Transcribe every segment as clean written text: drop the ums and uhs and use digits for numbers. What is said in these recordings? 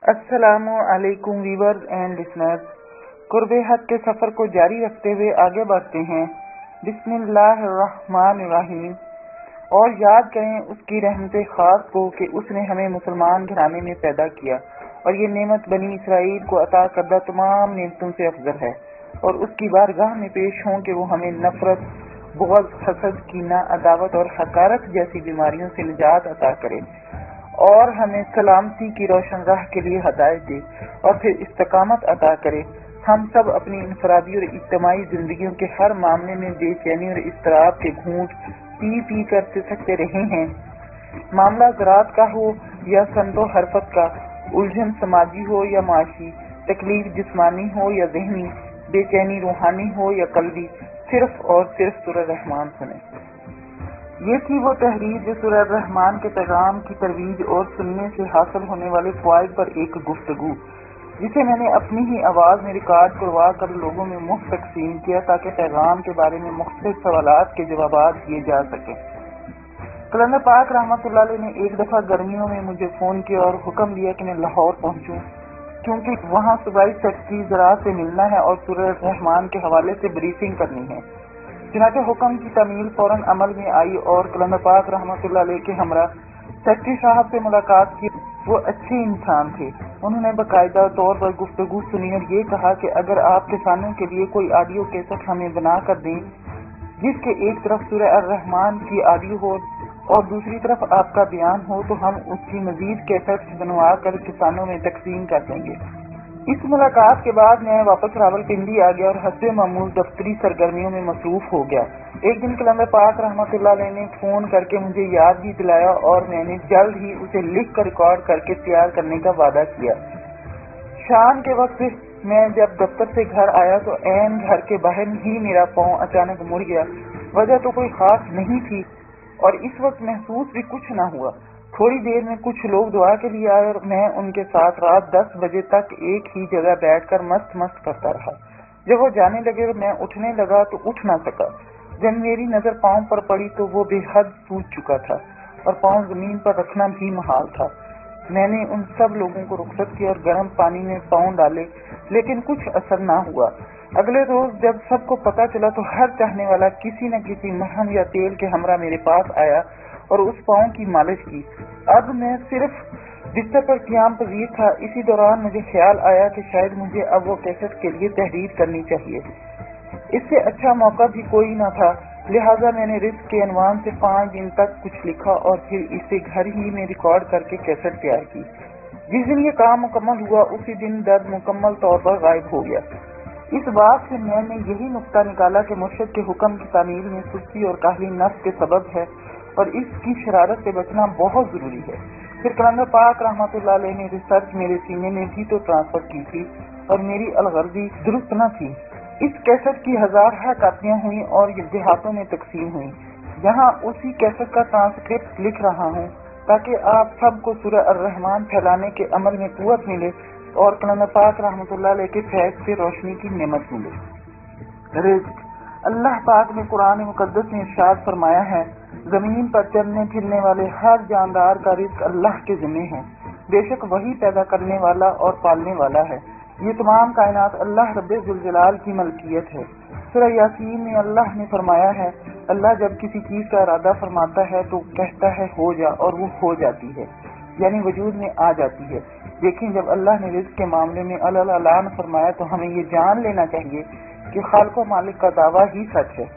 अस्सलामु अलैकुम viewers and listeners. कुर्बे हक के सफर को जारी रखते हुए आगे बढ़ते हैं। बिस्मिल्लाहिर्रहमानिर्रहीम। और याद करें उसकी रहमत खास को कि उसने हमें मुसलमान घराने में पैदा किया और ये नेमत बनी इसराइल को अता करदा तमाम नेमतों से अफजल है। और उसकी बारगाह में पेश हों कि वो हमें नफरत, बुग़्ज़, हसद, कीना, अदावत और हकारत जैसी बीमारियों से निजात अता करे और हमें सलामती की रोशन राह के लिए हदायत दे और फिर इस्तकामत अता करे। हम सब अपनी इनफरादी और इज्तिमाई जिंदगियों के हर मामले में बेचैनी और इस्तराब के घूंट पी पी कर सिसकते रहे हैं। मामला ज़रात का हो या संतो हरफत का, उलझन समाजी हो या माशी, तकलीफ जिस्मानी हो या ज़हनी, बेचैनी रूहानी हो या कल्बी, सिर्फ और सिर्फ सूरह रहमान सुने। ये थी वो तहरीर जो सूरह रहमान के पैगाम की तरवीज और सुनने से हासिल होने वाले फ़वाइद पर एक गुफ्तगू, जिसे मैंने अपनी ही आवाज़ में रिकॉर्ड करवा कर लोगों में मुफ्त तकसीम किया ताकि पैगाम के बारे में मुख्तलिफ सवालात के जवाबात दिए जा सकें। कलंदर पाक रहमतुल्लाह अलैह ने एक दफ़ा गर्मियों में मुझे फ़ोन किया और हुक्म दिया कि मैं लाहौर पहुँचूँ, क्योंकि वहाँ सूबाई सेक्रेटरी ज़राअत से मिलना है और सूरह रहमान के हवाले से ब्रीफिंग करनी है। चुनांचे हुक्म की तमील फौरन अमल में आई और कलंदर पाक रहमतुल्लाह अलैह के हमरा सेक्रेटरी साहब से मुलाकात की। वो अच्छे इंसान थे। उन्होंने बाकायदा तौर पर गुफ्तगू सुनी और ये कहा कि अगर आप किसानों के लिए कोई ऑडियो कैसेट हमें बना कर दें जिसके एक तरफ सूरह अर्रहमान की ऑडियो हो और दूसरी तरफ आपका बयान हो, तो हम उसकी मजीद कैसेट्स बनवा कर किसानों में तकसीम कर देंगे। इस मुलाकात के बाद मैं वापस रावलपिंडी आ गया और हस्बे मामूल दफ्तरी सरगर्मियों में मसरूफ हो गया। एक दिन कलंदर पाक रहमतुल्लाह अलैह ने फोन करके मुझे याद भी दिलाया और मैंने जल्द ही उसे लिख कर रिकॉर्ड करके तैयार करने का वादा किया। शाम के वक्त मैं जब दफ्तर से घर आया तो ऐन घर के बाहर ही मेरा पाँव अचानक मुड़ गया। वजह तो कोई खास नहीं थी और इस वक्त महसूस भी कुछ न हुआ। थोड़ी देर में कुछ लोग दुआ के लिए आए और मैं उनके साथ रात 10 बजे तक एक ही जगह बैठकर मस्त मस्त करता रहा। जब वो जाने लगे और मैं उठने लगा तो उठ ना सका। जब मेरी नजर पाँव पर पड़ी तो वो बेहद सूज चुका था और पाँव जमीन पर रखना भी महाल था। मैंने उन सब लोगों को रुखसत किया और गर्म पानी में पाँव डाले, लेकिन कुछ असर ना हुआ। अगले रोज जब सबको पता चला तो हर चाहने वाला किसी न किसी मरहम या तेल के हमरा मेरे पास आया और उस पाँव की मालिश की। अब मैं सिर्फ बिस्तर पर क़याम पजीर था। इसी दौरान मुझे ख्याल आया कि शायद मुझे अब वो कैसेट के लिए तहरीर करनी चाहिए। इससे अच्छा मौका भी कोई न था, लिहाजा मैंने रिस्क के अनवान से 5 दिन तक कुछ लिखा और फिर इसे घर ही में रिकॉर्ड करके कैसेट तैयार की। जिस दिन ये काम मुकम्मल हुआ उसी दिन दर्द मुकम्मल तौर पर गायब हो गया। इस बात से मैंने यही नुक्ता निकाला कि मुर्शिद के हुक्म की तामील में सुस्ती और काहली नफ्स के सबब है और इसकी शरारत से बचना बहुत जरूरी है। फिर कलंदर पाक रहमतुल्लाह अलैह ने रिसर्च मेरे सीने में भी तो ट्रांसफर की थी और मेरी अलगर्जी दुरुस्त न थी। इस कैसेट की 1000 कापियां हुई और देहातों में तकसीम हुई। यहाँ उसी कैसेट का ट्रांसक्रिप्ट लिख रहा हूँ ताकि आप सबको सूरह अर्रहमान फैलाने के अमल में कुव्वत मिले और कलंदर पाक रहमतुल्लाह अलैह के फैज़ से रोशनी की नेमत मिले। रिज़्क़ अल्लाह पाक ने कुरान मुकद्दस में इरशाद फरमाया है, जमीन पर चलने फिरने वाले हर जानदार का रिज़्क़ अल्लाह के ज़िम्मे है। बेशक वही पैदा करने वाला और पालने वाला है। ये तमाम कायनात अल्लाह रब्बे जुल जलाल की मलकियत है। सूरह यासीन में अल्लाह ने फरमाया है, अल्लाह जब किसी चीज का इरादा फरमाता है तो कहता है हो जा और वो हो जाती है, यानी वजूद में आ जाती है। लेकिन जब अल्लाह ने रिज़्क़ के मामले में अल-अलान फरमाया तो हमें ये जान लेना चाहिए कि खालिक व मालिक का दावा ही सच है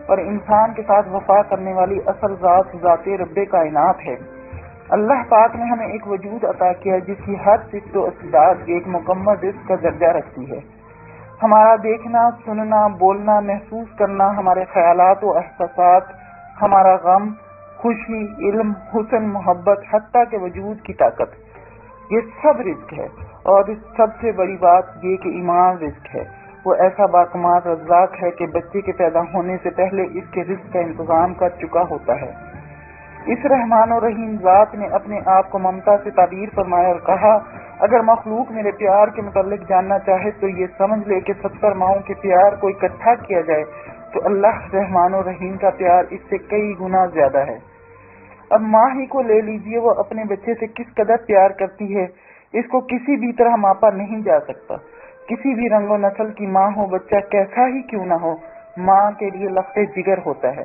और इंसान के साथ वफा करने वाली असल ज़ाते रब्बे कायनात है। अल्लाह पाक ने हमें एक वजूद अता किया जिसकी हर सिफ़त व इस्तिदाद एक मुकम्मल रिज़्क़ का दर्जा रखती है। हमारा देखना, सुनना, बोलना, महसूस करना, हमारे ख्यालात व एहसासात, हमारा गम, खुशी, इल्म, हुस्न, मोहब्बत, हत्ता के वजूद की ताकत, ये सब रिज़्क़ है। और इस सबसे बड़ी बात ये कि ईमान रिज़्क़ है। वो ऐसा बाकमाल रज़्ज़ाक़ है कि बच्चे के पैदा होने से पहले इसके रिज़्क़ का इंतजाम कर चुका होता है। इस रहमान और रहीम ज़ात ने अपने आप को ममता से ताबीर फरमाया और कहा, अगर मखलूक मेरे प्यार के मुतालिक जानना चाहे तो ये समझ ले कि 70 माओं के प्यार को इकट्ठा किया जाए तो अल्लाह रहमान और रहीम का प्यार इससे कई गुना ज्यादा है। अब माँ ही को ले लीजिए, वो अपने बच्चे से किस कदर प्यार करती है। اس کو کسی بھی طرح ماپا نہیں جا سکتا۔ کسی بھی رنگ و نسل کی ماں ہو، بچہ کیسا ہی کیوں نہ ہو، ماں کے لیے لخت جگر ہوتا ہے۔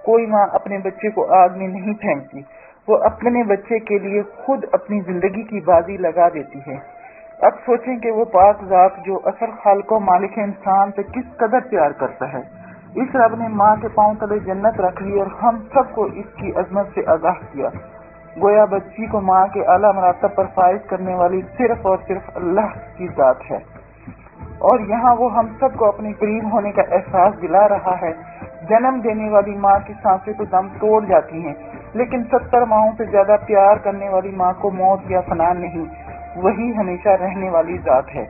کوئی ماں اپنے بچے کو آگ میں نہیں پھینکتی، وہ اپنے بچے کے لیے خود اپنی زندگی کی بازی لگا دیتی ہے۔ اب سوچیں کہ وہ پاک ذات جو اصل خالق و مالک انسان سے کس قدر پیار کرتا ہے۔ اس رب نے ماں کے پاؤں تلے جنت رکھ لی اور ہم سب کو اس کی عظمت سے آگاہ کیا۔ گویا بچی کو ماں کے اعلیٰ مراتب پر فائز کرنے والی صرف اور صرف اللہ کی ذات ہے، اور یہاں وہ ہم سب کو اپنے قریب ہونے کا احساس دلا رہا ہے۔ جنم دینے والی ماں کی سانسیں تو دم توڑ جاتی ہیں، لیکن 70 ماہوں سے زیادہ پیار کرنے والی ماں کو موت یا فنا نہیں، وہی ہمیشہ رہنے والی ذات ہے۔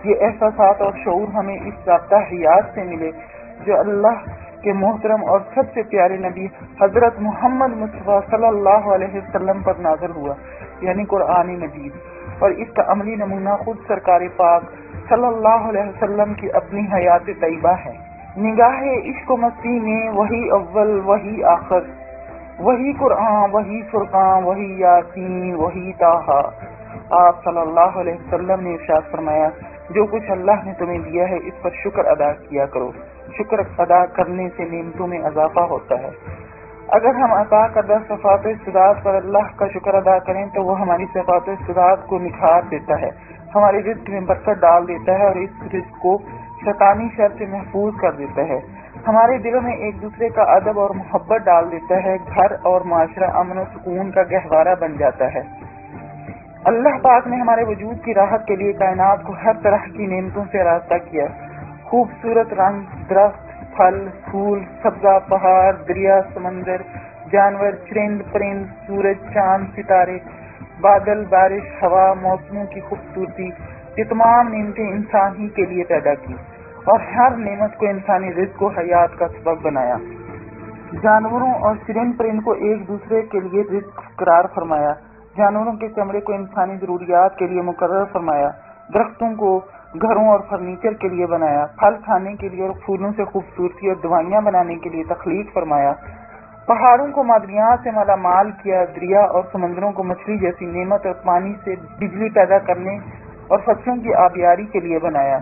یہ احساسات اور شعور ہمیں اس رابطہ حیات سے ملے جو اللہ کے محترم اور سب سے پیارے نبی حضرت محمد مصطفیٰ صلی اللہ علیہ وسلم پر نازل ہوا، یعنی قرآن مجید، اور اس کا عملی نمونہ خود سرکار پاک صلی اللہ علیہ وسلم کی اپنی حیات طیبہ ہے۔ نگاہ عشق و مستی میں وہی اول، وہی آخر، وہی قرآن، وہی فرقان، وہی یاسین، وہی طٰہٰ۔ آپ صلی اللہ علیہ وسلم نے ارشاد فرمایا، جو کچھ اللہ نے تمہیں دیا ہے اس پر شکر ادا کیا کرو، شکر ادا کرنے سے نعمتوں میں اضافہ ہوتا ہے۔ اگر ہم عطا کردہ صفات و استعداد پر اللہ کا شکر ادا کریں تو وہ ہماری صفات و استعداد کو نکھار دیتا ہے، ہمارے رزق میں برکت ڈال دیتا ہے اور اس رزق کو شیطانی شر سے محفوظ کر دیتا ہے، ہمارے دلوں میں ایک دوسرے کا ادب اور محبت ڈال دیتا ہے، گھر اور معاشرہ امن و سکون کا گہوارہ بن جاتا ہے۔ اللہ پاک نے ہمارے وجود کی راحت کے لیے کائنات کو ہر طرح کی نعمتوں سے آراستہ کیا۔ خوبصورت رنگ، درخت، پھل، پھول، سبزہ، پہاڑ، دریا، سمندر، جانور، چرند پرند، سورج، چاند، ستارے، بادل، بارش، ہوا، موسموں کی خوبصورتی، یہ تمام نعمتیں انسان ہی کے لیے پیدا کی اور ہر نعمت کو انسانی رزق و حیات کا سبب بنایا۔ جانوروں اور چرند پرند کو ایک دوسرے کے لیے رزق قرار فرمایا، جانوروں کے چمڑے کو انسانی ضروریات کے لیے مقرر فرمایا، درختوں کو گھروں اور فرنیچر کے لیے بنایا، پھل کھانے کے لیے اور پھولوں سے خوبصورتی اور دوائیاں بنانے کے لیے تخلیق فرمایا، پہاڑوں کو معدنیات سے مالا مال کیا، دریا اور سمندروں کو مچھلی جیسی نعمت اور پانی سے بجلی پیدا کرنے اور فصلوں کی آبیاری کے لیے بنایا،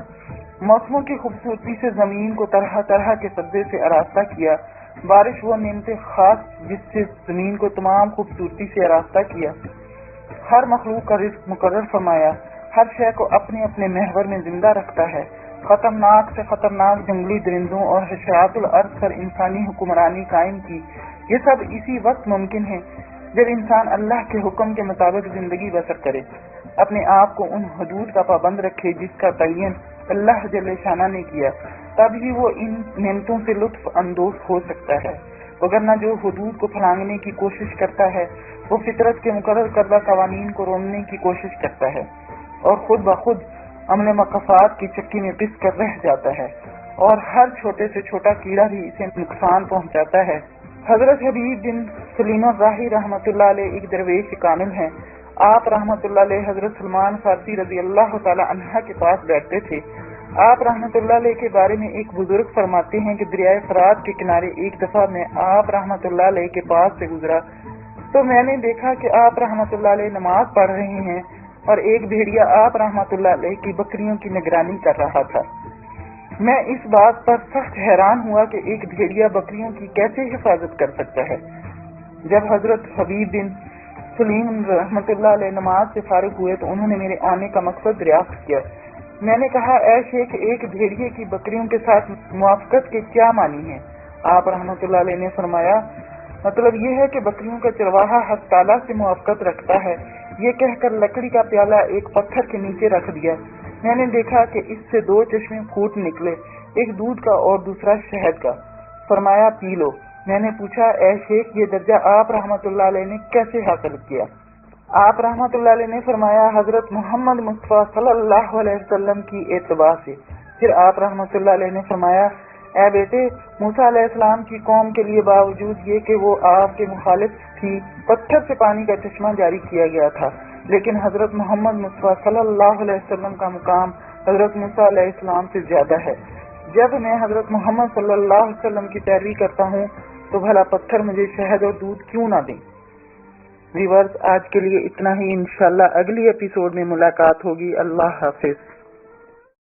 موسموں کی خوبصورتی سے زمین کو طرح طرح کے سبزے سے آراستہ کیا، بارش وہ نعمت خاص جس سے زمین کو تمام خوبصورتی سے آراستہ کیا، ہر مخلوق کا رزق مقرر فرمایا، ہر شے کو اپنے اپنے محور میں زندہ رکھتا ہے، خطرناک سے خطرناک جنگلی درندوں اور حشرات الارض پر انسانی حکمرانی قائم کی۔ یہ سب اسی وقت ممکن ہے جب انسان اللہ کے حکم کے مطابق زندگی بسر کرے، اپنے آپ کو ان حدود کا پابند رکھے جس کا تعین اللہ جل شانہ نے کیا، تب ہی وہ ان نعمتوں سے لطف اندوز ہو سکتا ہے، وگرنہ جو حدود کو پھلانگنے کی کوشش کرتا ہے وہ فطرت کے مقرر کردہ قوانین کو روکنے کی کوشش کرتا ہے اور خود بخود عمل مقفات کی چکی میں پس کر رہ جاتا ہے، اور ہر چھوٹے سے چھوٹا کیڑا بھی اسے نقصان پہنچاتا ہے۔ حضرت حبیب بن سلیم الراہی رحمۃ اللہ علیہ ایک درویش کامل ہیں۔ آپ رحمۃ اللہ علیہ حضرت سلمان فارسی رضی اللہ تعالی عنہ کے پاس بیٹھتے تھے۔ آپ رحمۃ اللہ علیہ کے بارے میں ایک بزرگ فرماتے ہیں کہ دریائے فرات کے کنارے ایک دفعہ میں آپ رحمۃ اللہ علیہ کے پاس سے گزرا تو میں نے دیکھا کہ آپ رحمۃ اللہ علیہ نماز پڑھ رہے ہیں اور ایک بھیڑیا آپ رحمۃ اللہ علیہ کی بکریوں کی نگرانی کر رہا تھا۔ میں اس بات پر سخت حیران ہوا کہ ایک بھیڑیا بکریوں کی کیسے حفاظت کر سکتا ہے۔ جب حضرت حبیب بن سلیم رحمۃ اللہ علیہ نماز سے فارغ ہوئے تو انہوں نے میرے آنے کا مقصد دریافت کیا۔ میں نے کہا، اے شیخ، ایک بھیڑیے کی بکریوں کے ساتھ موافقت کے کیا معنی ہیں؟ آپ رحمۃ اللہ علیہ نے فرمایا، مطلب یہ ہے کہ بکریوں کا چرواہا حق تعالیٰ سے موافقت رکھتا ہے۔ یہ کہہ کر لکڑی کا پیالہ ایک پتھر کے نیچے رکھ دیا۔ میں نے دیکھا کہ اس سے 2 چشمے پھوٹ نکلے، ایک دودھ کا اور دوسرا شہد کا۔ فرمایا، پی لو۔ میں نے پوچھا، اے شیخ، یہ درجہ آپ رحمۃ اللہ علیہ نے کیسے حاصل کیا؟ آپ رحمۃ اللہ علیہ نے فرمایا، حضرت محمد مصطفیٰ صلی اللہ علیہ وسلم کی اتباع سے۔ پھر آپ رحمۃ اللہ علیہ نے فرمایا، اے بیٹے، موسیٰ علیہ السلام کی قوم کے لیے باوجود یہ کہ وہ آپ کے مخالف تھی، پتھر سے پانی کا چشمہ جاری کیا گیا تھا، لیکن حضرت محمد مصطفیٰ صلی اللہ علیہ وسلم کا مقام حضرت موسیٰ علیہ السلام سے زیادہ ہے۔ جب میں حضرت محمد صلی اللہ علیہ وسلم کی پیروی کرتا ہوں تو بھلا پتھر مجھے شہد اور دودھ کیوں نہ دیں؟ ویورز آج کے لیے اتنا ہی، انشاءاللہ اگلی ایپیسوڈ میں ملاقات ہوگی۔ اللہ حافظ۔